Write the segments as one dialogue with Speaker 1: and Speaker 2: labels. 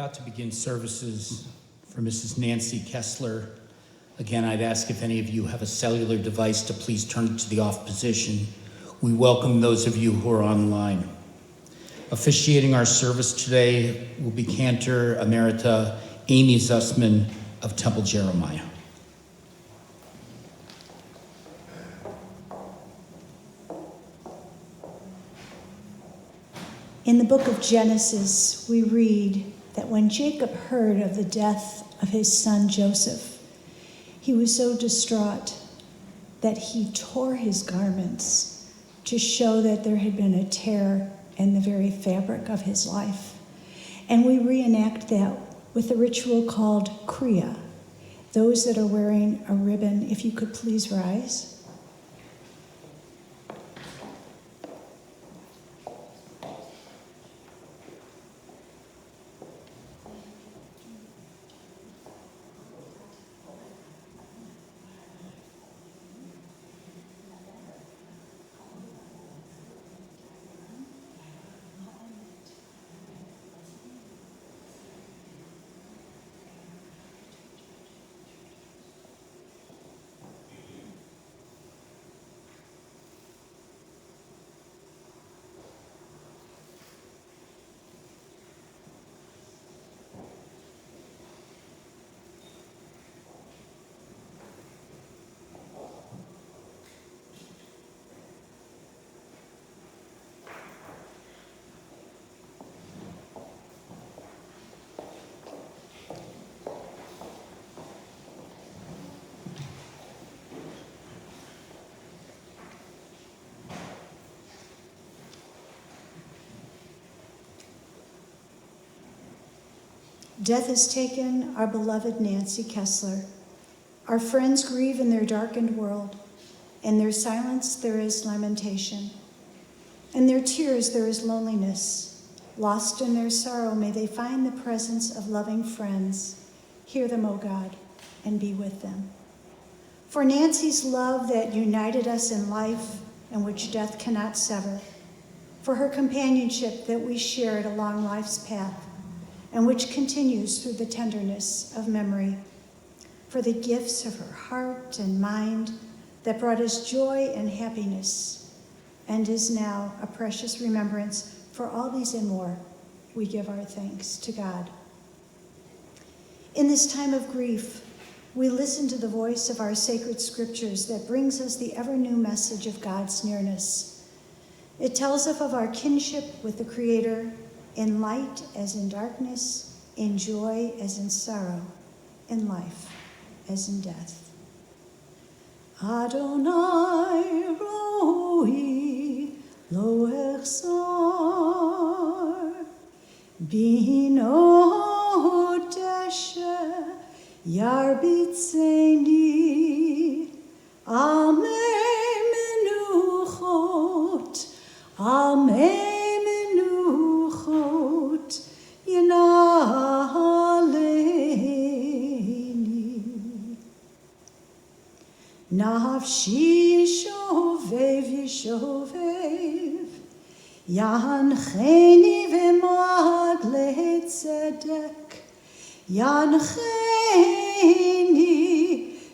Speaker 1: about to begin services for Mrs. Nancy Kessler. Again, I'd ask if any of you have a cellular device to please turn it to the off position. We welcome those of you who are online. Officiating our service today will be Cantor Emerita Amy Zussman of Temple Jeremiah.
Speaker 2: In the book of Genesis, we read that when Jacob heard of the death of his son Joseph, he was so distraught that he tore his garments to show that there had been a tear in the very fabric of his life. And we reenact that with a ritual called Kriya. Those that are wearing a ribbon, if you could please rise. Death has taken our beloved Nancy Kessler. Our friends grieve in their darkened world. In their silence there is lamentation. In their tears there is loneliness. Lost in their sorrow, may they find the presence of loving friends. Hear them, O God, and be with them. For Nancy's love that united us in life and which death cannot sever. For her companionship that we shared along life's path, and which continues through the tenderness of memory, for the gifts of her heart and mind that brought us joy and happiness, and is now a precious remembrance. For all these and more, we give our thanks to God. In this time of grief, we listen to the voice of our sacred scriptures that brings us the ever-new message of God's nearness. It tells us of our kinship with the Creator, in light as in darkness, in joy as in sorrow, in life as in death. Adonai roi lo echsar, bino deshe yarbitzeni, amei menuchot, amei Nafshi shovev yishovev, yancheni v'magle tzedek, yancheni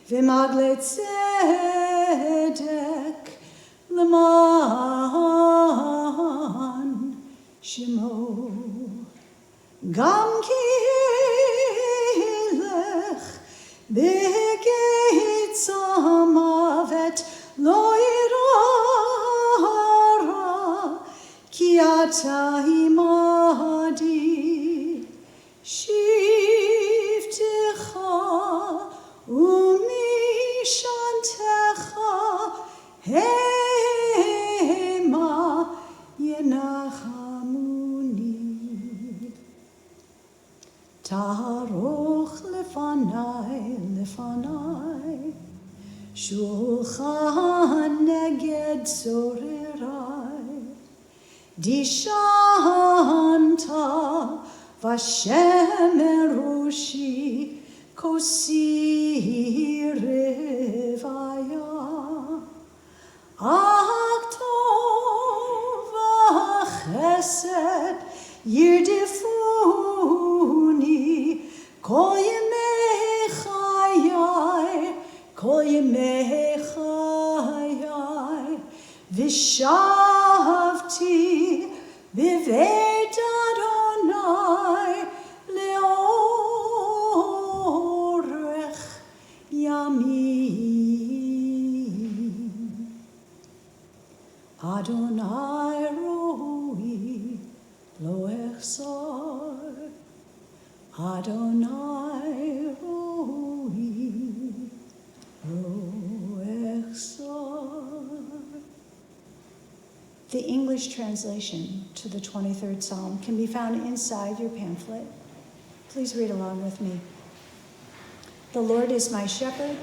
Speaker 2: v'magle tzedek, l'man shemo. Gam ki lech begeit samavet lo irara ki ata imadi shivtecha umishantecha hema yenachamuni. Taroch lefanai, lefanai, shulchan neged sorerai, dishanta vashem erushi kosi revaya, aktov v'chesed yirdifuni kol yemei chayai, v'shavti b'veit Adonai leorech yamim. Adonai roi lo echsar, Adonai roi lo echsar. The English translation to the 23rd Psalm can be found inside your pamphlet. Please read along with me. The Lord is my shepherd,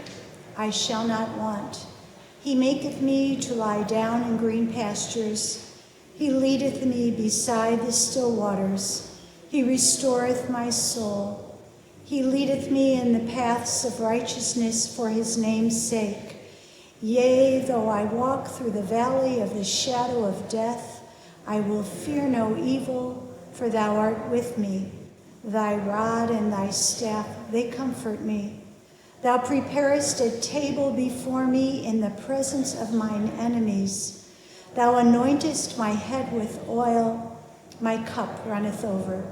Speaker 2: I shall not want. He maketh me to lie down in green pastures. He leadeth me beside the still waters. He restoreth my soul. He leadeth me in the paths of righteousness for his name's sake. Yea, though I walk through the valley of the shadow of death, I will fear no evil, for thou art with me. Thy rod and thy staff, they comfort me. Thou preparest a table before me in the presence of mine enemies. Thou anointest my head with oil, my cup runneth over.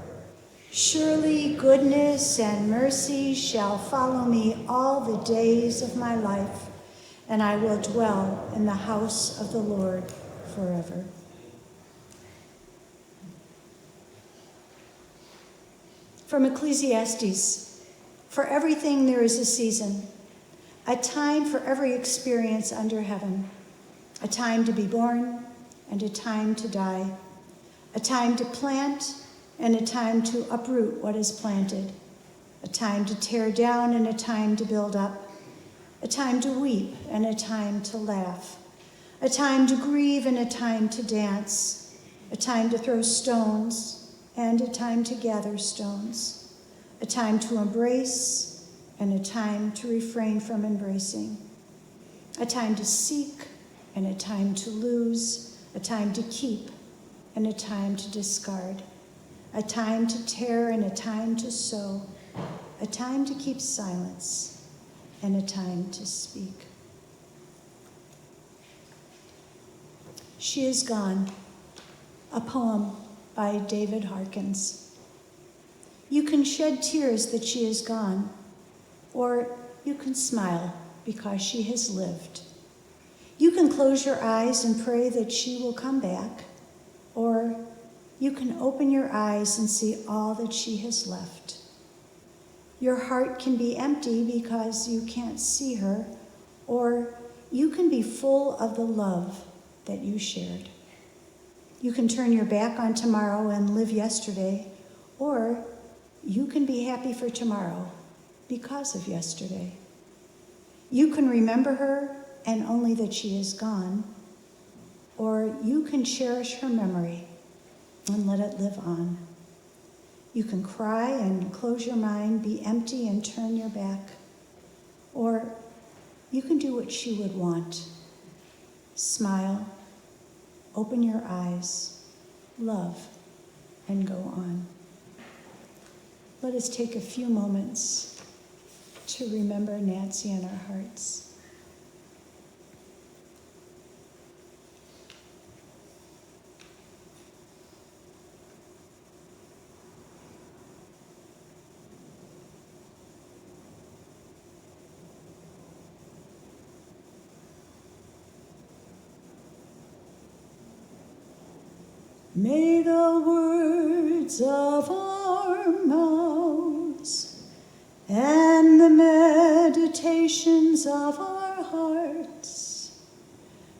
Speaker 2: Surely goodness and mercy shall follow me all the days of my life, and I will dwell in the house of the Lord forever. From Ecclesiastes, for everything there is a season, a time for every experience under heaven, a time to be born and a time to die, a time to plant and a time to uproot what is planted, a time to tear down and a time to build up, a time to weep and a time to laugh, a time to grieve and a time to dance, a time to throw stones and a time to gather stones, a time to embrace and a time to refrain from embracing, a time to seek and a time to lose, a time to keep and a time to discard, a time to tear and a time to sow, a time to keep silence and a time to speak. She is Gone, a poem by David Harkins. You can shed tears that she is gone, or you can smile because she has lived. You can close your eyes and pray that she will come back, or you can open your eyes and see all that she has left. Your heart can be empty because you can't see her, or you can be full of the love that you shared. You can turn your back on tomorrow and live yesterday, or you can be happy for tomorrow because of yesterday. You can remember her and only that she is gone, or you can cherish her memory and let it live on. You can cry and close your mind, be empty and turn your back, or you can do what she would want. Smile, open your eyes, love, and go on. Let us take a few moments to remember Nancy in our hearts. May the words of our mouths and the meditations of our hearts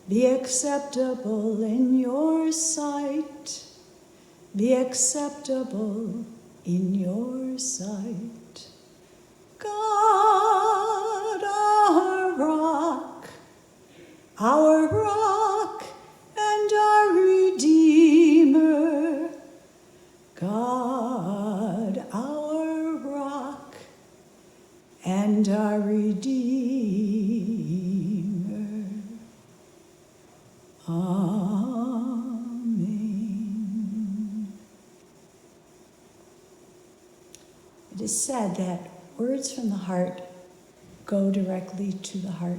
Speaker 2: be acceptable in your sight, be acceptable in your sight. God, our rock and our Redeemer, God, our rock and our Redeemer. Amen. It is said that words from the heart go directly to the heart.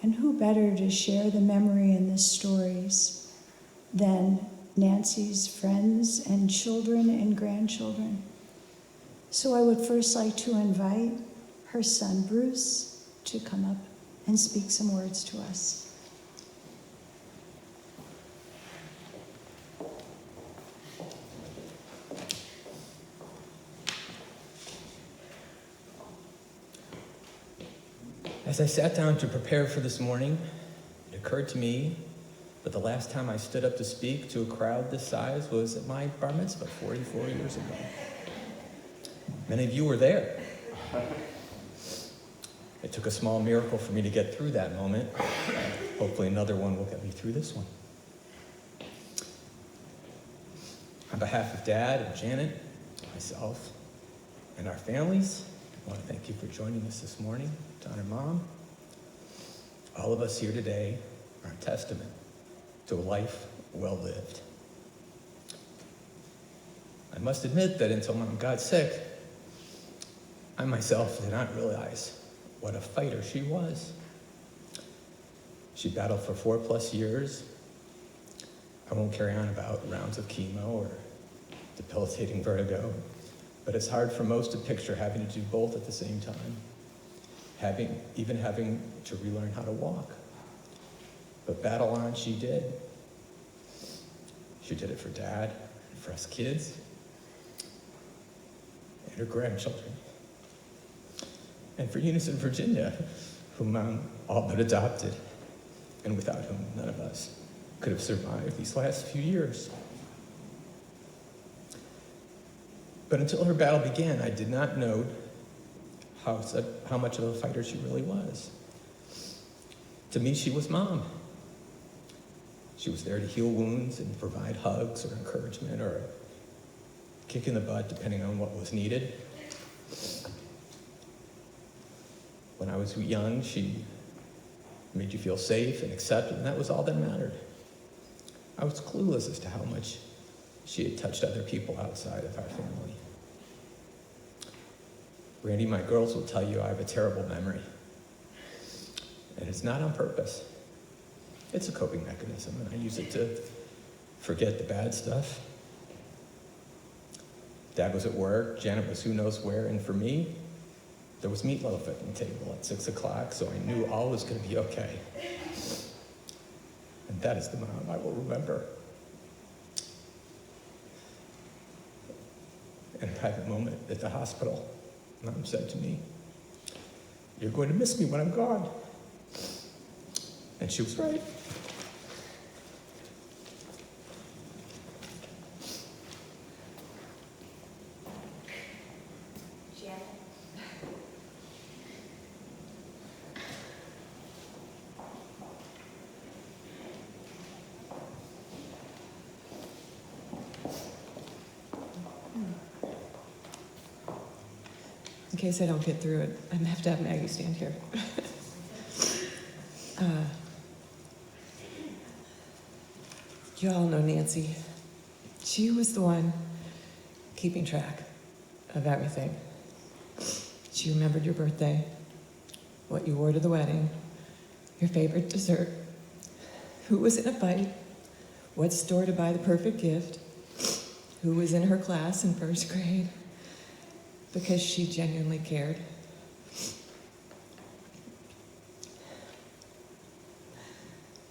Speaker 2: And who better to share the memory and the stories than Nancy's friends and children and grandchildren? So I would first like to invite her son Bruce to come up and speak some words to us.
Speaker 3: As I sat down to prepare for this morning, it occurred to me that the last time I stood up to speak to a crowd this size was at my bar mitzvah 44 years ago. Many of you were there. It took a small miracle for me to get through that moment. Hopefully another one will get me through this one. On behalf of Dad and Janet, myself, and our families, I want to thank you for joining us this morning to honor Mom. All of us here today are a testament to a life well lived. I must admit that until Mom got sick, I myself did not realize what a fighter she was. She battled for 4+ years. I won't carry on about rounds of chemo or debilitating vertigo, but it's hard for most to picture having to do both at the same time, even having to relearn how to walk. But battle on she did. She did it for Dad, for us kids, and her grandchildren. And for Eunice and Virginia, whom Mom all but adopted, and without whom none of us could have survived these last few years. But until her battle began, I did not know how much of a fighter she really was. To me, she was Mom. She was there to heal wounds and provide hugs or encouragement or a kick in the butt, depending on what was needed. When I was young, she made you feel safe and accepted, and that was all that mattered. I was clueless as to how much she had touched other people outside of our family. Randy, my girls will tell you I have a terrible memory. And it's not on purpose. It's a coping mechanism, and I use it to forget the bad stuff. Dad was at work, Janet was who knows where, and for me, there was meatloaf at the table at 6 o'clock, so I knew all was going to be okay. And that is the Mom I will remember. In a private moment at the hospital, Mom said to me, "You're going to miss me when I'm gone." And she was right.
Speaker 4: In case I don't get through it, I'm gonna have to have Maggie stand here. You all know Nancy. She was the one keeping track of everything. She remembered your birthday, what you wore to the wedding, your favorite dessert, who was in a fight, what store to buy the perfect gift, who was in her class in first grade, because she genuinely cared.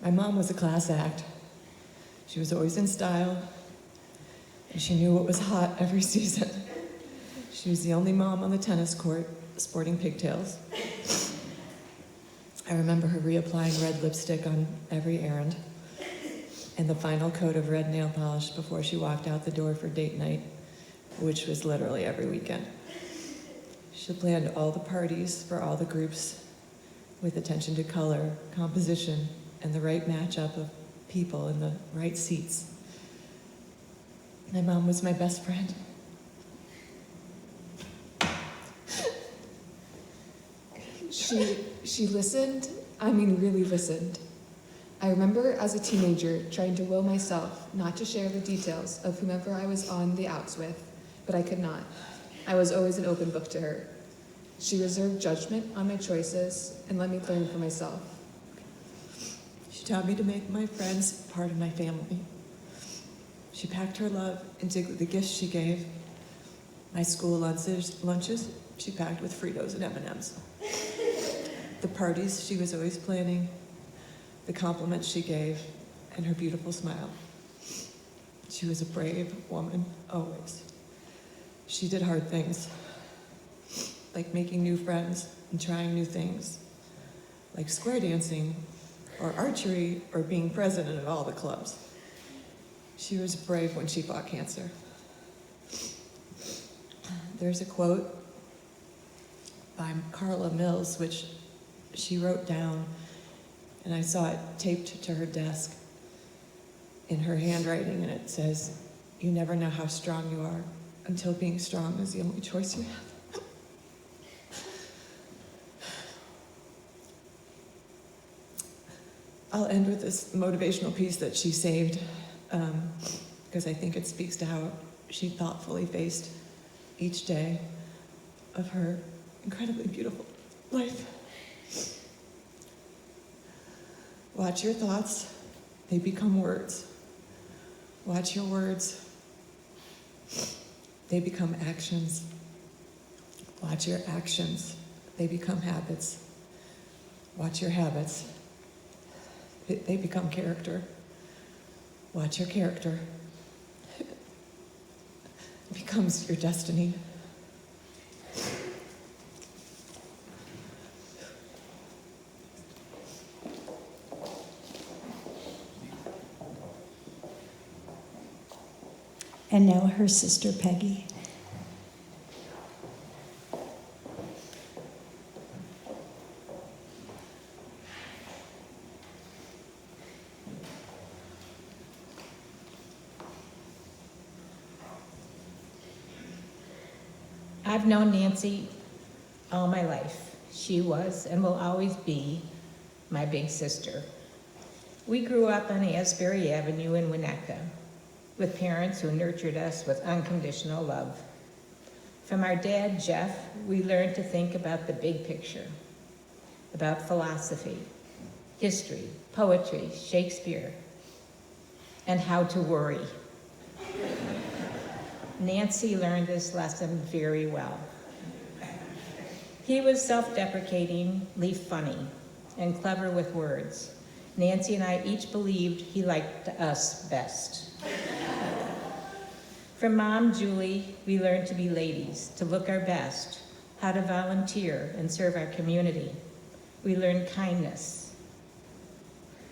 Speaker 4: My mom was a class act. She was always in style, and she knew what was hot every season. She was the only mom on the tennis court sporting pigtails. I remember her reapplying red lipstick on every errand, and the final coat of red nail polish before she walked out the door for date night, which was literally every weekend. She planned all the parties for all the groups with attention to color, composition, and the right matchup of people in the right seats. My mom was my best friend.
Speaker 5: She listened, I mean really listened. I remember as a teenager trying to will myself not to share the details of whomever I was on the outs with, but I could not. I was always an open book to her. She reserved judgment on my choices and let me learn for myself.
Speaker 4: She taught me to make my friends part of my family. She packed her love into the gifts she gave. My school lunches she packed with Fritos and M&Ms. The parties she was always planning, the compliments she gave, and her beautiful smile. She was a brave woman, always. She did hard things, like making new friends and trying new things, like square dancing, or archery, or being president of all the clubs. She was brave when she fought cancer. There's a quote by Carla Mills, which she wrote down, and I saw it taped to her desk in her handwriting, and it says, "You never know how strong you are until being strong is the only choice you have." I'll end with this motivational piece that she saved, because I think it speaks to how she thoughtfully faced each day of her incredibly beautiful life. Watch your thoughts, they become words. Watch your words, they become actions. Watch your actions, they become habits. Watch your habits, they become character. Watch your character, it becomes your destiny.
Speaker 2: And now her sister Peggy.
Speaker 6: I've known Nancy all my life. She was and will always be my big sister. We grew up on Asbury Avenue in Winnetka with parents who nurtured us with unconditional love. From our dad, Jeff, we learned to think about the big picture, about philosophy, history, poetry, Shakespeare, and how to worry. Nancy learned this lesson very well. He was self-deprecatingly funny and clever with words. Nancy and I each believed he liked us best. From Mom, Julie, we learned to be ladies, to look our best, how to volunteer and serve our community. We learned kindness.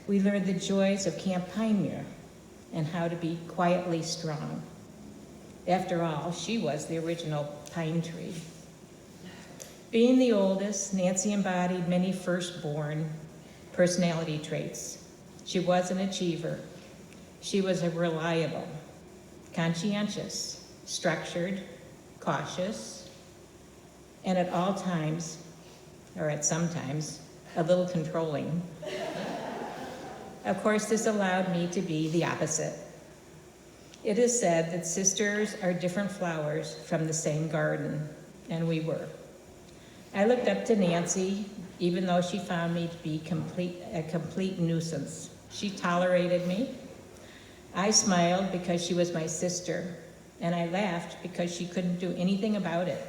Speaker 6: We learned the joys of Camp Pinemere and how to be quietly strong. After all, she was the original pine tree. Being the oldest, Nancy embodied many firstborn personality traits. She was an achiever. She was a reliable, conscientious, structured, cautious, and at all times, or at some times, a little controlling. Of course, this allowed me to be the opposite. It is said that sisters are different flowers from the same garden, and we were. I looked up to Nancy, even though she found me to be a complete nuisance. She tolerated me. I smiled because she was my sister, and I laughed because she couldn't do anything about it.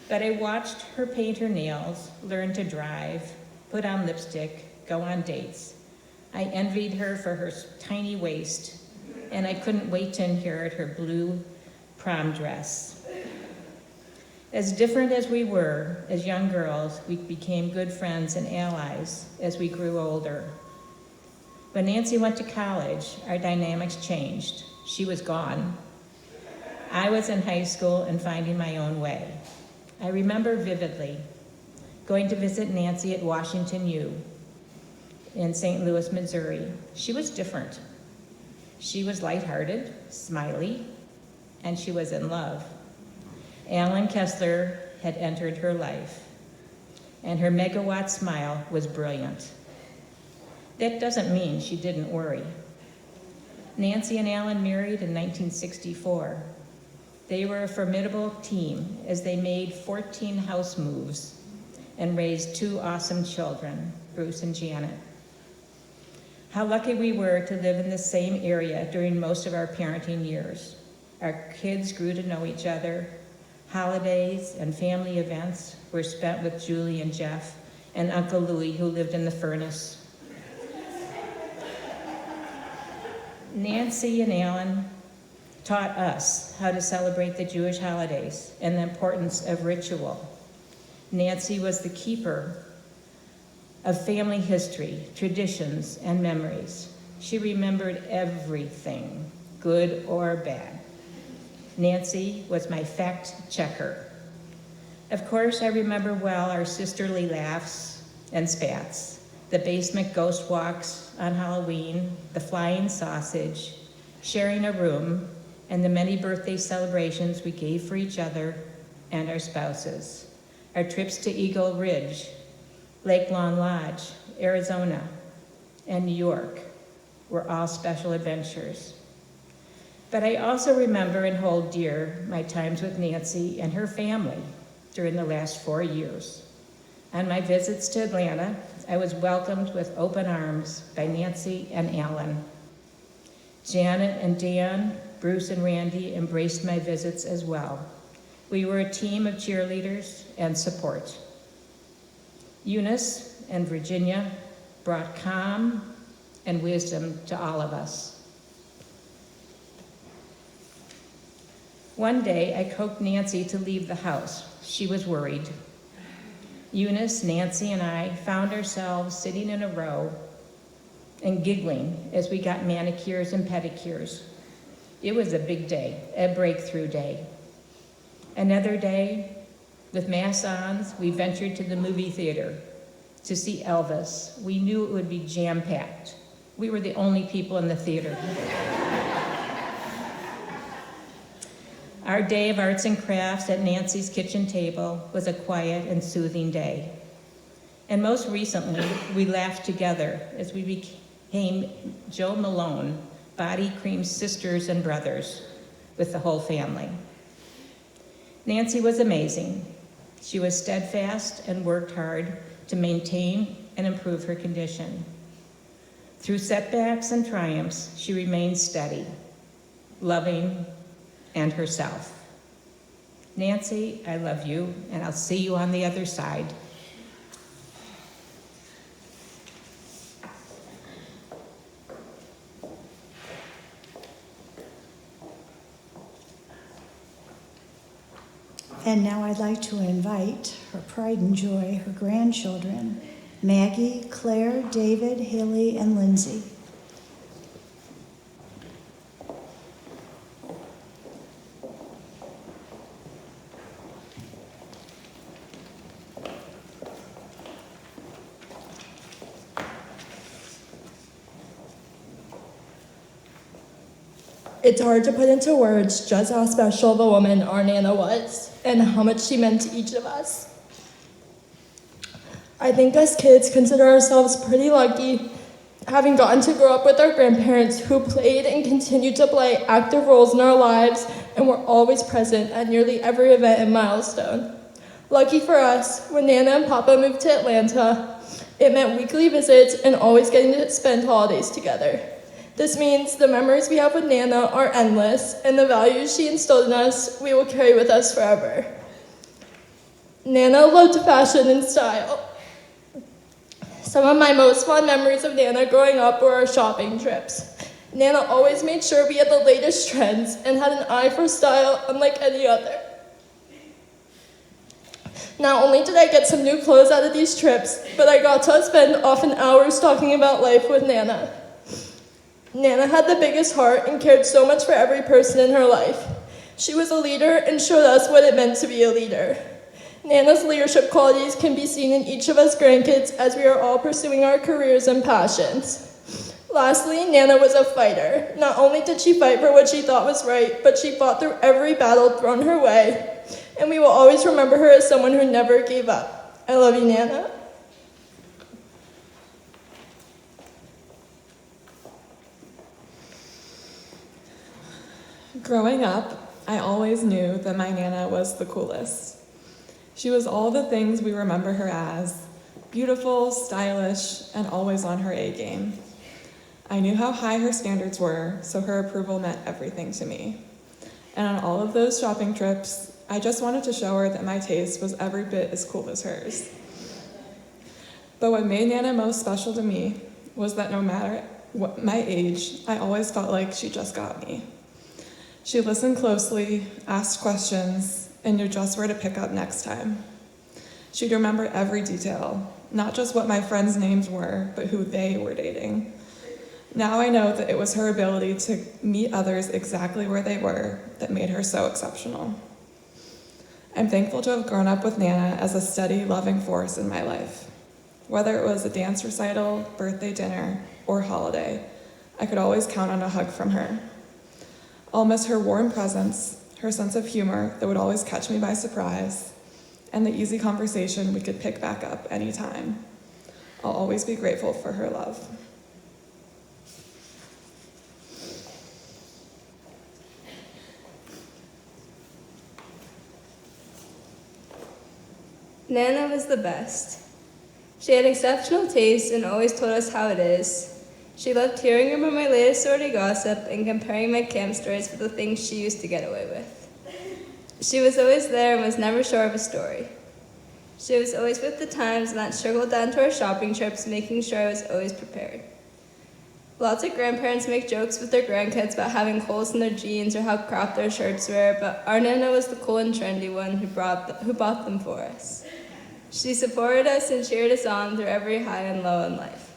Speaker 6: But I watched her paint her nails, learn to drive, put on lipstick, go on dates. I envied her for her tiny waist, and I couldn't wait to inherit her blue prom dress. As different as we were as young girls, we became good friends and allies as we grew older. When Nancy went to college, our dynamics changed. She was gone. I was in high school and finding my own way. I remember vividly going to visit Nancy at Washington U in St. Louis, Missouri. She was different. She was lighthearted, smiley, and she was in love. Baer Kessler had entered her life, and her megawatt smile was brilliant. That doesn't mean she didn't worry. Nancy and Alan married in 1964. They were a formidable team as they made 14 house moves and raised 2 awesome children, Bruce and Janet. How lucky we were to live in the same area during most of our parenting years. Our kids grew to know each other. Holidays and family events were spent with Julie and Jeff and Uncle Louie, who lived in the furnace. Nancy and Alan taught us how to celebrate the Jewish holidays and the importance of ritual. Nancy was the keeper of family history, traditions, and memories. She remembered everything, good or bad. Nancy was my fact checker. Of course, I remember well our sisterly laughs and spats, the basement ghost walks on Halloween, the flying sausage, sharing a room, and the many birthday celebrations we gave for each other and our spouses. Our trips to Eagle Ridge, Lake Lawn Lodge, Arizona, and New York were all special adventures. But I also remember and hold dear my times with Nancy and her family during the last 4 years. On my visits to Atlanta, I was welcomed with open arms by Nancy and Alan. Janet and Dan, Bruce and Randy embraced my visits as well. We were a team of cheerleaders and support. Eunice and Virginia brought calm and wisdom to all of us. One day, I coaxed Nancy to leave the house. She was worried. Eunice, Nancy, and I found ourselves sitting in a row and giggling as we got manicures and pedicures. It was a big day, a breakthrough day. Another day, with masks on, we ventured to the movie theater to see Elvis. We knew it would be jam-packed. We were the only people in the theater. Our day of arts and crafts at Nancy's kitchen table was a quiet and soothing day. And most recently, we laughed together as we became Joe Malone, Body Cream sisters and brothers with the whole family. Nancy was amazing. She was steadfast and worked hard to maintain and improve her condition. Through setbacks and triumphs, she remained steady, loving, and herself. Nancy, I love you, and I'll see you on the other side.
Speaker 2: And now I'd like to invite her pride and joy, her grandchildren, Maggie, Claire, David, Haley, and Lindsay.
Speaker 7: It's hard to put into words just how special of a woman our Nana was and how much she meant to each of us. I think us kids consider ourselves pretty lucky, having gotten to grow up with our grandparents who played and continue to play active roles in our lives and were always present at nearly every event and milestone. Lucky for us, when Nana and Papa moved to Atlanta, it meant weekly visits and always getting to spend holidays together. This means the memories we have with Nana are endless, and the values she instilled in us we will carry with us forever. Nana loved fashion and style. Some of my most fond memories of Nana growing up were our shopping trips. Nana always made sure we had the latest trends and had an eye for style unlike any other. Not only did I get some new clothes out of these trips, but I got to spend often hours talking about life with Nana. Nana had the biggest heart and cared so much for every person in her life. She was a leader and showed us what it meant to be a leader. Nana's leadership qualities can be seen in each of us grandkids as we are all pursuing our careers and passions. Lastly, Nana was a fighter. Not only did she fight for what she thought was right, but she fought through every battle thrown her way. And we will always remember her as someone who never gave up. I love you, Nana.
Speaker 8: Growing up,
Speaker 7: I always knew that my Nana was the coolest. She was all the things we remember her as: beautiful, stylish, and always on her A game. I knew how high her standards were, so her approval meant everything to me. And on all of those shopping trips, I just wanted to show her that my taste was every bit as cool as hers. But what made Nana most special to me was that no matter what my age, I always felt like she just got me. She listened closely, asked questions, and knew just where to pick up next time. She'd remember every detail, not just what my friends' names were, but who they were dating. Now I know that it was her ability to meet others exactly where they were that made her so exceptional. I'm thankful to have grown up with Nana as a steady, loving force in my life. Whether it was a dance recital, birthday dinner, or holiday, I could always count on a hug from her. I'll miss her warm presence, her sense of humor that would always catch me by surprise, and the easy conversation we could pick back up anytime. I'll always be grateful for her love.
Speaker 8: Nana was the best. She had exceptional taste and always told us how it is. She loved hearing about my latest sorority gossip and comparing my camp stories with the things she used to get away with. She was always there and was never short of a story. She was always with the times, and that trickled down to our shopping trips, making sure I was always prepared. Lots of grandparents make jokes with their grandkids about having holes in their jeans or how cropped their shirts were, but our Nana was the cool and trendy one who bought them for us. She supported us and cheered us on through every high and low in life.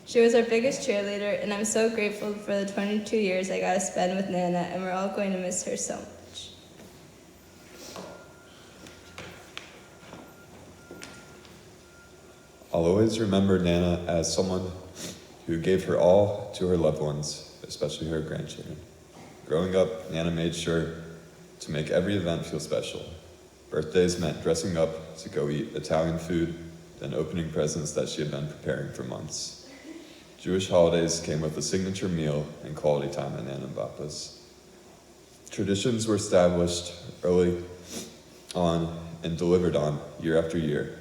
Speaker 8: She was our biggest cheerleader, and I'm so grateful for the 22 years I got to spend with Nana, and we're all going to miss her so much.
Speaker 9: I'll always remember Nana as someone who gave her all to her loved ones, especially her grandchildren. Growing up, Nana made sure to make every event feel special. Birthdays meant dressing up to go eat Italian food, then opening presents that she had been preparing for months. Jewish holidays came with a signature meal and quality time at Nana and Papa's. Traditions were established early on and delivered on year after year,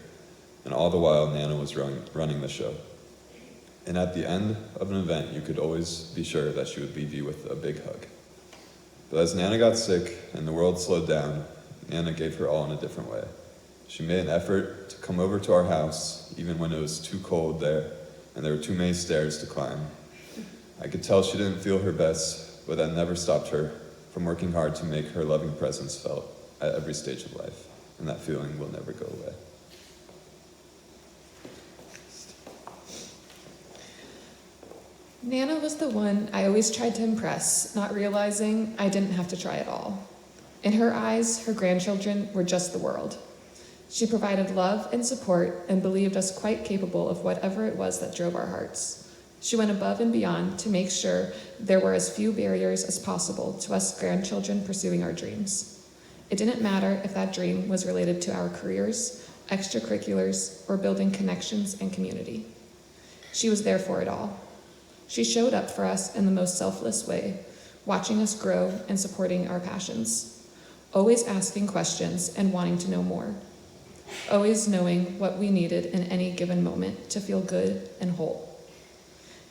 Speaker 9: and all the while Nana was running the show. And at the end of an event, you could always be sure that she would leave you with a big hug. But as Nana got sick and the world slowed down, Nana gave her all in a different way. She made an effort to come over to our house, even when it was too cold there and there were too many stairs to climb. I could tell she didn't feel her best, but that never stopped her from working hard to make her loving presence felt at every stage of life, and that feeling will never go away.
Speaker 5: Nana was the one I always tried to impress, not realizing I didn't have to try at all. In her eyes, her grandchildren were just the world. She provided love and support and believed us quite capable of whatever it was that drove our hearts. She went above and beyond to make sure there were as few barriers as possible to us grandchildren pursuing our dreams. It didn't matter if that dream was related to our careers, extracurriculars, or building connections and community. She was there for it all. She showed up for us in the most selfless way, watching us grow and supporting our passions. Always asking questions and wanting to know more. Always knowing what we needed in any given moment to feel good and whole.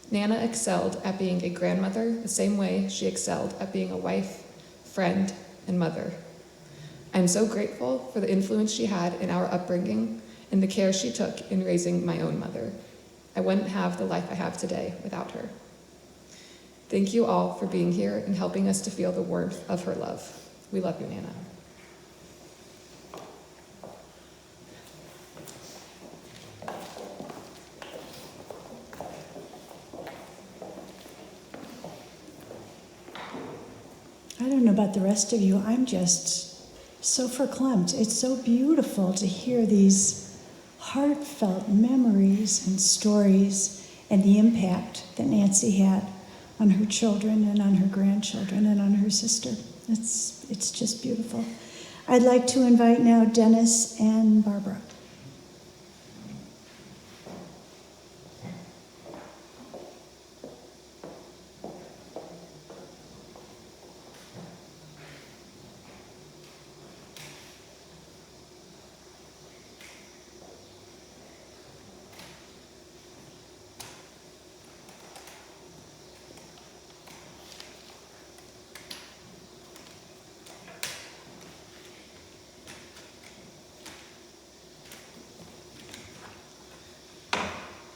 Speaker 5: Nana excelled at being a grandmother the same way she excelled at being a wife, friend, and mother. I'm so grateful for the influence she had in our upbringing and the care she took in raising my own mother. I wouldn't have the life I have today without her. Thank you all for being here and helping us to feel the warmth of her love. We love you, Nana.
Speaker 2: I don't know about the rest of you. I'm just so verklempt. It's so beautiful to hear these heartfelt memories and stories and the impact that Nancy had on her children and on her grandchildren and on her sister. It's just beautiful. I'd like to invite now Dennis and Barbara.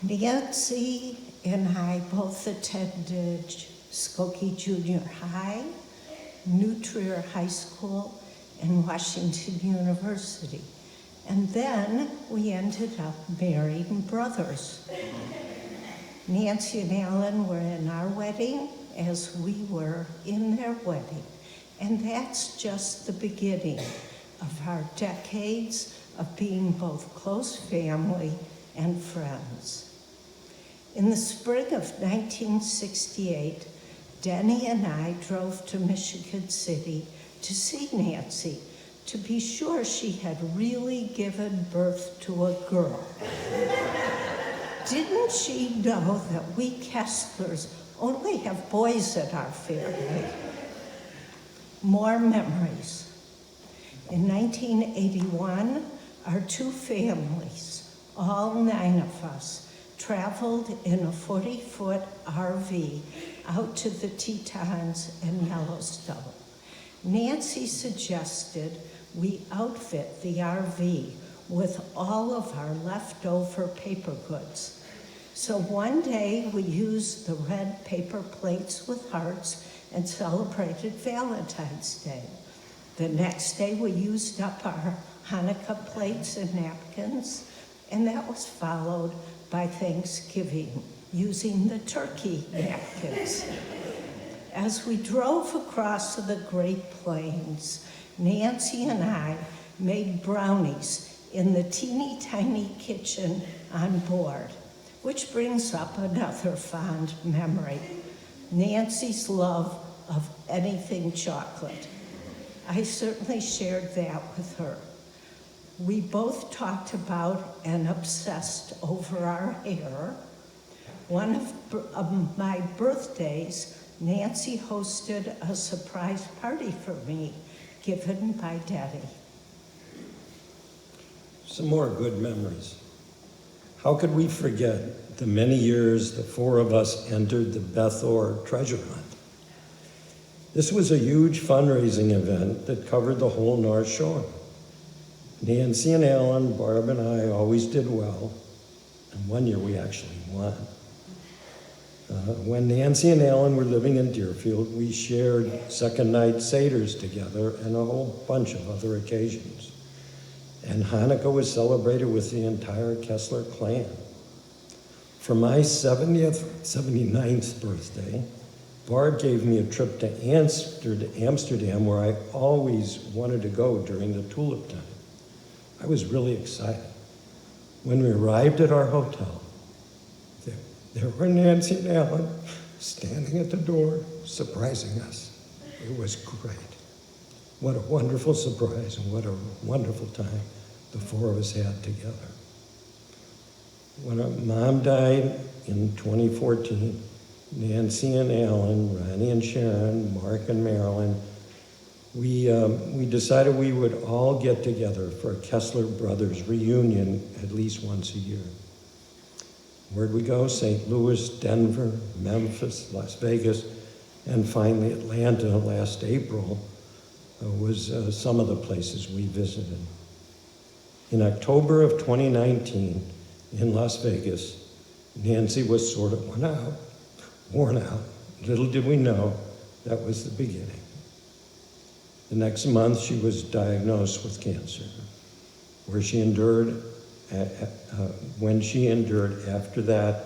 Speaker 10: Nancy and I both attended Skokie Junior High, New Trier High School, and Washington University. And then we ended up marrying brothers. Nancy and Alan were in our wedding as we were in their wedding. And that's just the beginning of our decades of being both close family and friends. In the spring of 1968, Denny and I drove to Michigan City to see Nancy, to be sure she had really given birth to a girl. Didn't she know that we Kesslers only have boys in our family? More memories. In 1981, our two families, all 9 of us, traveled in a 40-foot RV out to the Tetons and Yellowstone. Nancy suggested we outfit the RV with all of our leftover paper goods. So one day we used the red paper plates with hearts and celebrated Valentine's Day. The next day we used up our Hanukkah plates and napkins, and that was followed by Thanksgiving, using the turkey napkins. As we drove across the Great Plains, Nancy and I made brownies in the teeny tiny kitchen on board, which brings up another fond memory, Nancy's love of anything chocolate. I certainly shared that with her. We both talked about and obsessed over our hair. One of my birthdays, Nancy hosted a surprise party for me, given by Daddy.
Speaker 11: Some more good memories. How could we forget the many years the 4 of us entered the Bethor treasure hunt? This was a huge fundraising event that covered the whole North Shore. Nancy and Alan, Barb and I always did well, and one year we actually won. When Nancy and Alan were living in Deerfield, we shared second night seders together and a whole bunch of other occasions. And Hanukkah was celebrated with the entire Kessler clan. For my 79th birthday, Barb gave me a trip to Amsterdam, where I always wanted to go during the tulip time. I was really excited. When we arrived at our hotel, there were Nancy and Alan standing at the door, surprising us. It was great. What a wonderful surprise and what a wonderful time the 4 of us had together. When our mom died in 2014, Nancy and Alan, Ronnie and Sharon, Mark and Marilyn, we decided we would all get together for a Kessler Brothers reunion at least once a year. Where'd we go? St. Louis, Denver, Memphis, Las Vegas, and finally Atlanta last April was some of the places we visited. In October of 2019 in Las Vegas, Nancy was sort of worn out. Little did we know that was the beginning. The next month she was diagnosed with cancer, when she endured after that,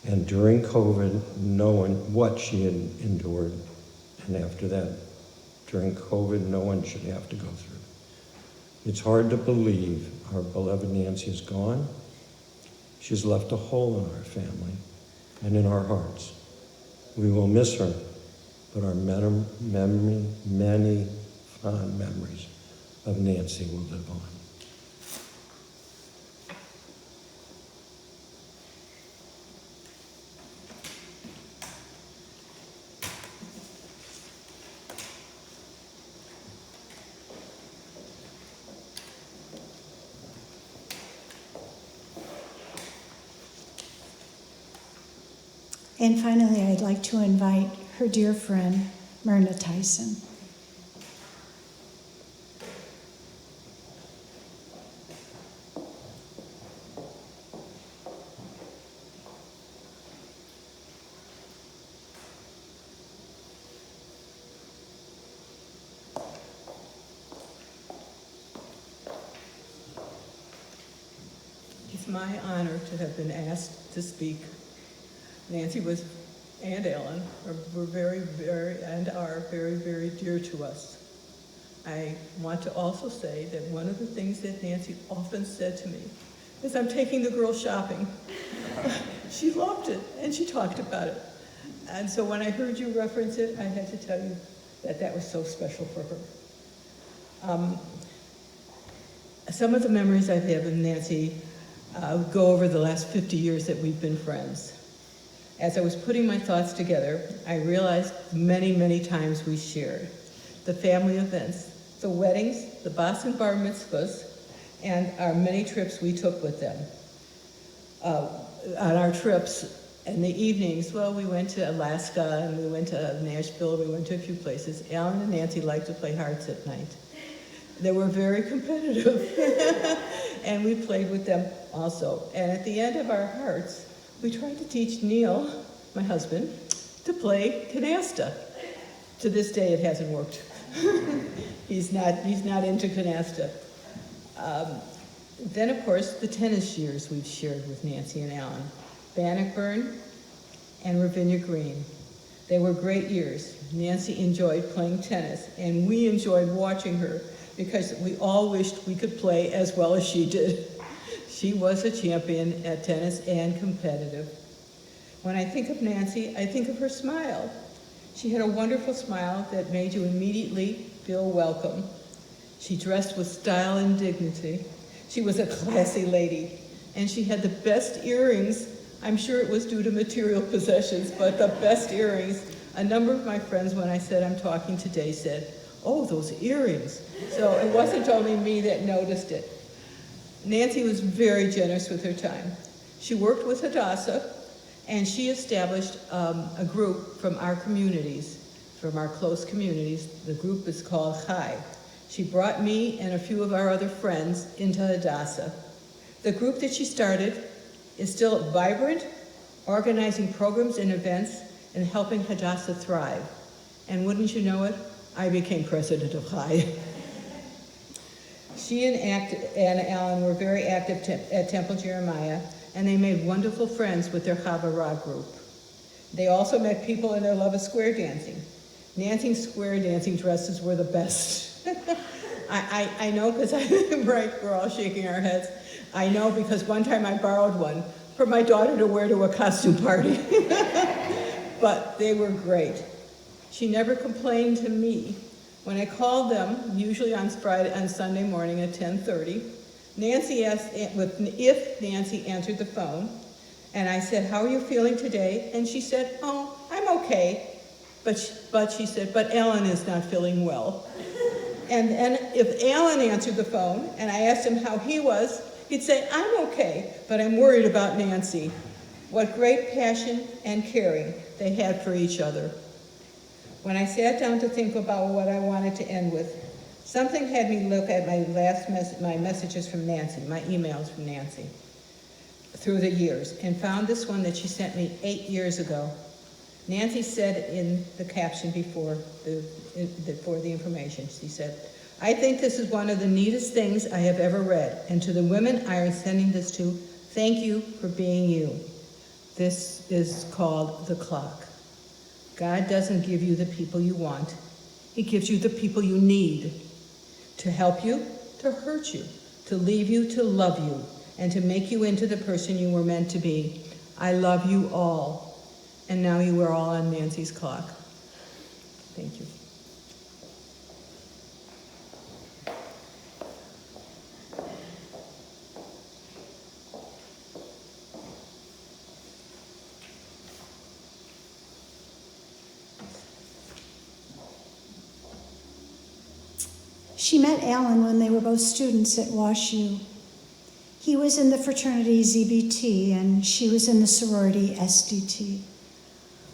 Speaker 11: and during COVID, what she had endured, and after that, during COVID, no one should have to go through. It's hard to believe our beloved Nancy is gone. She's left a hole in our family and in our hearts. We will miss her, but our many fond memories of Nancy will live on.
Speaker 2: And finally, I'd like to invite her dear friend, Myrna Tyson.
Speaker 12: my honor to have been asked to speak. Nancy and Ellen were very, and are very, very dear to us. I want to also say that one of the things that Nancy often said to me is, "I'm taking the girls shopping." She loved it, and she talked about it. And so when I heard you reference it, I had to tell you that that was so special for her. Some of the memories I have of Nancy go over the last 50 years that we've been friends. As I was putting my thoughts together, I realized many, many times we shared. The family events, the weddings, the bas and bar mitzvahs, and our many trips we took with them. On our trips in the evenings, well, we went to Alaska and we went to Nashville, we went to a few places. Alan and Nancy liked to play hearts at night. They were very competitive, and we played with them also. And at the end of our hearts, we tried to teach Neil, my husband, to play canasta. To this day, it hasn't worked. He's not into canasta. Then, of course, the tennis years we've shared with Nancy and Alan. Bannockburn and Ravinia Green. They were great years. Nancy enjoyed playing tennis, and we enjoyed watching her because we all wished we could play as well as she did. She was a champion at tennis and competitive. When I think of Nancy, I think of her smile. She had a wonderful smile that made you immediately feel welcome. She dressed with style and dignity. She was a classy lady, and she had the best earrings. I'm sure it was due to material possessions, but the best earrings. A number of my friends, when I said I'm talking today, said, "Oh, those earrings." So it wasn't only me that noticed it. Nancy was very generous with her time. She worked with Hadassah, and she established a group from our communities, from our close communities. The group is called Chai. She brought me and a few of our other friends into Hadassah. The group that she started is still vibrant, organizing programs and events and helping Hadassah thrive. And wouldn't you know it, I became president of Chai. She and Alan were very active at Temple Jeremiah, and they made wonderful friends with their Chavurah group. They also met people in their love of square dancing. Nancy's square dancing dresses were the best. I know because right, we're all shaking our heads. I know because one time I borrowed one for my daughter to wear to a costume party. But they were great. She never complained to me. When I called them, usually on Sunday morning at 10:30, Nancy asked if Nancy answered the phone, and I said, "How are you feeling today?" And she said, "Oh, I'm okay." But she said, "But Alan is not feeling well." And if Alan answered the phone, and I asked him how he was, he'd say, "I'm okay, but I'm worried about Nancy." What great passion and caring they had for each other. When I sat down to think about what I wanted to end with, something had me look at my messages from Nancy, my emails from Nancy through the years, and found this one that she sent me 8 years ago. Nancy said in the caption before the information, she said, "I think this is one of the neatest things I have ever read, and to the women I am sending this to, thank you for being you." This is called The Clock. God doesn't give you the people you want. He gives you the people you need to help you, to hurt you, to leave you, to love you, and to make you into the person you were meant to be. I love you all. And now you are all on Nancy's clock. Thank you.
Speaker 2: She met Alan when they were both students at WashU. He was in the fraternity ZBT and she was in the sorority SDT.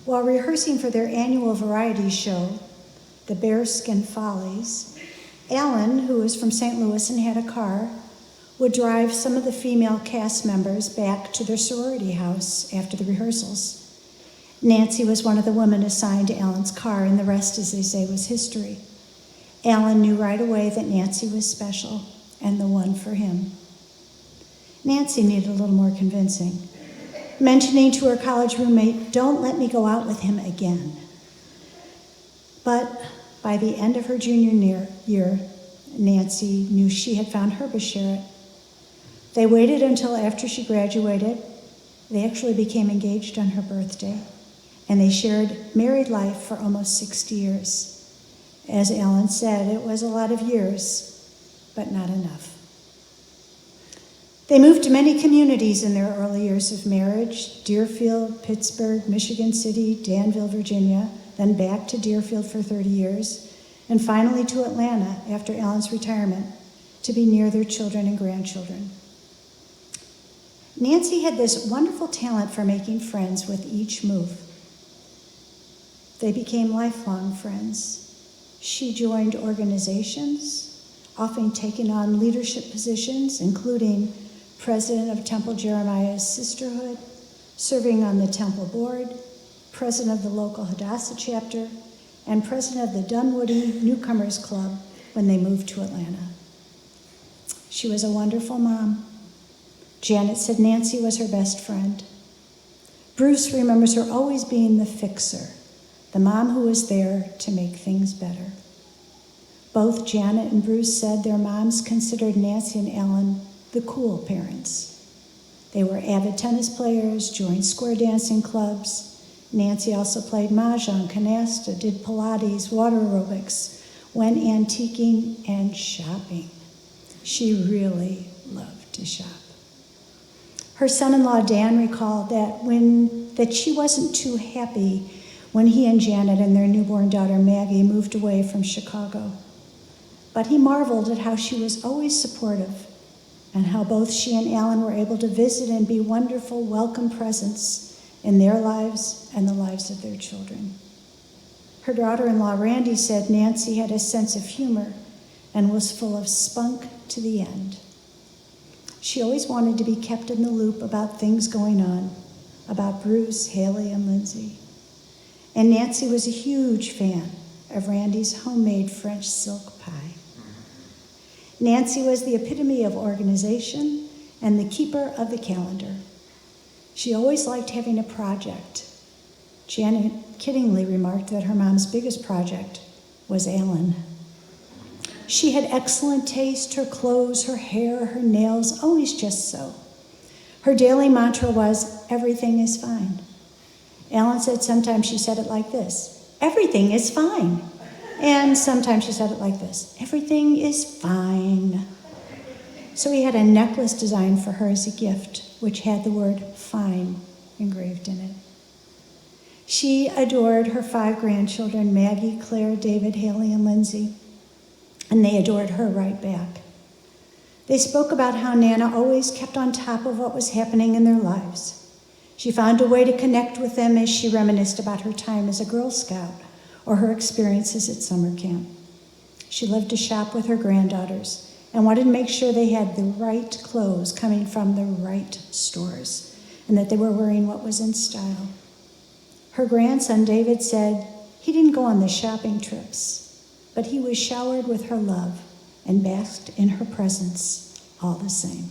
Speaker 2: While rehearsing for their annual variety show, the Bearskin Follies, Alan, who was from St. Louis and had a car, would drive some of the female cast members back to their sorority house after the rehearsals. Nancy was one of the women assigned to Alan's car, and the rest, as they say, was history. Alan knew right away that Nancy was special and the one for him. Nancy needed a little more convincing, mentioning to her college roommate, "Don't let me go out with him again." But by the end of her junior year, Nancy knew she had found her Basheret. They waited until after she graduated. They actually became engaged on her birthday, and they shared married life for almost 60 years. As Alan said, it was a lot of years, but not enough. They moved to many communities in their early years of marriage: Deerfield, Pittsburgh, Michigan City, Danville, Virginia, then back to Deerfield for 30 years, and finally to Atlanta after Alan's retirement to be near their children and grandchildren. Nancy had this wonderful talent for making friends with each move. They became lifelong friends. She joined organizations, often taking on leadership positions, including president of Temple Jeremiah's Sisterhood, serving on the Temple Board, president of the local Hadassah chapter, and president of the Dunwoody Newcomers Club when they moved to Atlanta. She was a wonderful mom. Janet said Nancy was her best friend. Bruce remembers her always being the fixer, the mom who was there to make things better. Both Janet and Bruce said their moms considered Nancy and Alan the cool parents. They were avid tennis players, joined square dancing clubs. Nancy also played mahjong, canasta, did Pilates, water aerobics, went antiquing and shopping. She really loved to shop. Her son-in-law Dan recalled that she wasn't too happy when he and Janet and their newborn daughter Maggie moved away from Chicago. But he marveled at how she was always supportive and how both she and Alan were able to visit and be wonderful, welcome presents in their lives and the lives of their children. Her daughter-in-law Randy said Nancy had a sense of humor and was full of spunk to the end. She always wanted to be kept in the loop about things going on, about Bruce, Haley, and Lindsay. And Nancy was a huge fan of Randy's homemade French silk pie. Nancy was the epitome of organization and the keeper of the calendar. She always liked having a project. Janet kiddingly remarked that her mom's biggest project was Alan. She had excellent taste, her clothes, her hair, her nails, always just so. Her daily mantra was, "Everything is fine." Alan said sometimes she said it like this, "Everything is fine." And sometimes she said it like this, "Everything is fine." So he had a necklace designed for her as a gift, which had the word "fine" engraved in it. She adored her 5 grandchildren, Maggie, Claire, David, Haley, and Lindsay, and they adored her right back. They spoke about how Nana always kept on top of what was happening in their lives. She found a way to connect with them as she reminisced about her time as a Girl Scout or her experiences at summer camp. She loved to shop with her granddaughters and wanted to make sure they had the right clothes coming from the right stores and that they were wearing what was in style. Her grandson David said he didn't go on the shopping trips, but he was showered with her love and basked in her presence all the same.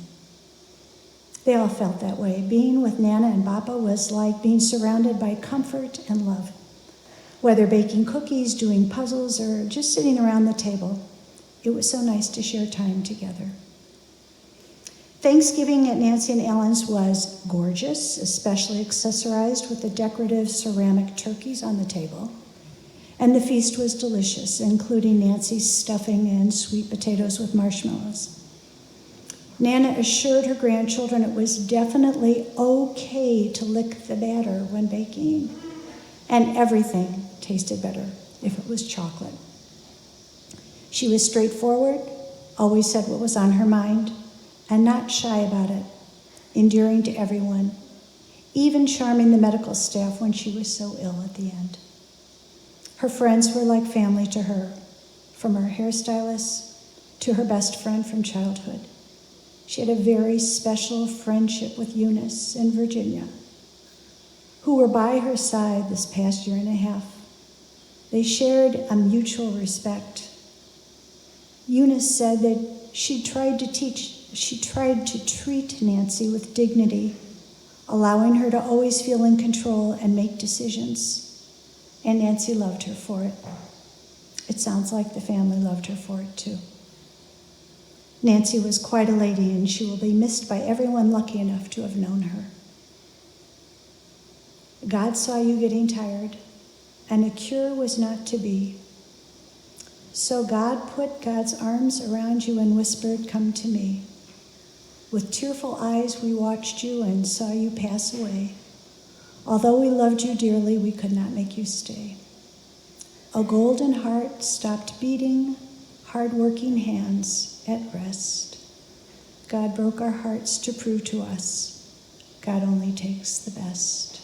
Speaker 2: They all felt that way. Being with Nana and Papa was like being surrounded by comfort and love. Whether baking cookies, doing puzzles, or just sitting around the table, it was so nice to share time together. Thanksgiving at Nancy and Alan's was gorgeous, especially accessorized with the decorative ceramic turkeys on the table. And the feast was delicious, including Nancy's stuffing and sweet potatoes with marshmallows. Nana assured her grandchildren it was definitely okay to lick the batter when baking, and everything tasted better if it was chocolate. She was straightforward, always said what was on her mind, and not shy about it, endearing to everyone, even charming the medical staff when she was so ill at the end. Her friends were like family to her, from her hairstylist to her best friend from childhood. She had a very special friendship with Eunice in Virginia, who were by her side this past year and a half. They shared a mutual respect. Eunice said that she tried to teach she tried to treat Nancy with dignity, allowing her to always feel in control and make decisions. And Nancy loved her for it. It sounds like the family loved her for it too. Nancy was quite a lady, and she will be missed by everyone lucky enough to have known her. God saw you getting tired, and a cure was not to be. So God put God's arms around you and whispered, "Come to me." With tearful eyes, we watched you and saw you pass away. Although we loved you dearly, we could not make you stay. A golden heart stopped beating, hard-working hands at rest. God broke our hearts to prove to us God only takes the best.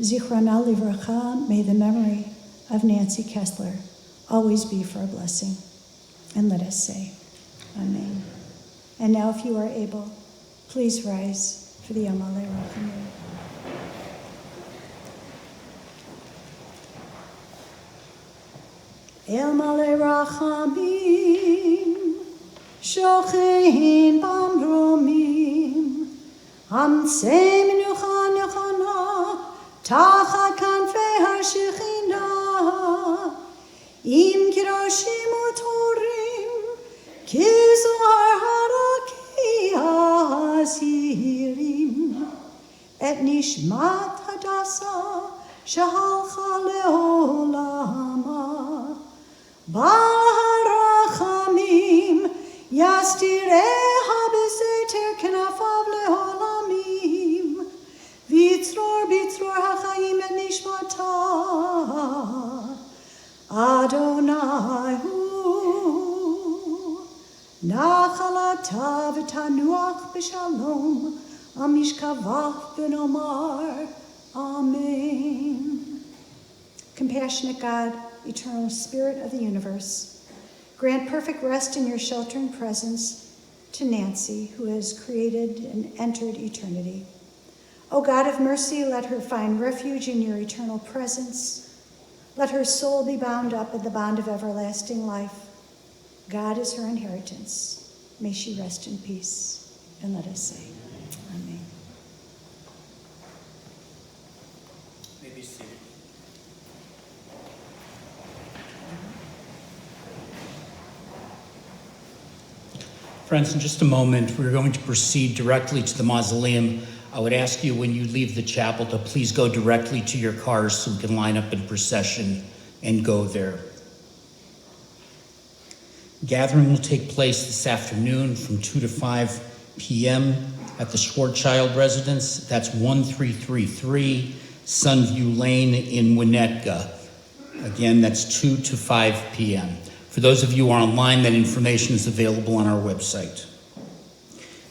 Speaker 2: Zichrona livracha, may the memory of Nancy Kessler always be for a blessing. And let us say, Amen. And now, if you are able, please rise for the Yom Rachamim. El Malei Rachamim, Shochein Bamromim, Amsei Menucha Nechana, Tachat Kanfei HaShechina, Im Kiroshim Utorim, Kizohar Haraki Asirim, Et Nishmat Hadassah, Shahalcha Leolama, Barachamim, Yastireha Beseter Kenafav Leolamim, Vitzror HaChaim et Nishmata, Adonai Hu, Nachalata v'tanuach b'shalom, Amishkavach v'nomar, Amen. Compassionate God, eternal Spirit of the universe, grant perfect rest in your sheltering presence to Nancy, who has created and entered eternity. O God of mercy, let her find refuge in your eternal presence. Let her soul be bound up in the bond of everlasting life. God is her inheritance. May she rest in peace. And let us say, Amen.
Speaker 1: May be seated. Friends, in just a moment, we're going to proceed directly to the mausoleum. I would ask you, when you leave the chapel, to please go directly to your cars so we can line up in procession and go there. Gathering will take place this afternoon from 2 to 5 p.m. at the Schwarzschild residence. That's 1333 Sunview Lane in Winnetka. Again, that's 2 to 5 p.m. For those of you who are online, that information is available on our website.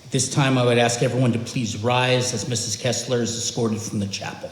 Speaker 1: At this time, I would ask everyone to please rise as Mrs. Kessler is escorted from the chapel.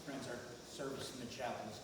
Speaker 1: Friends, our service in the chapel is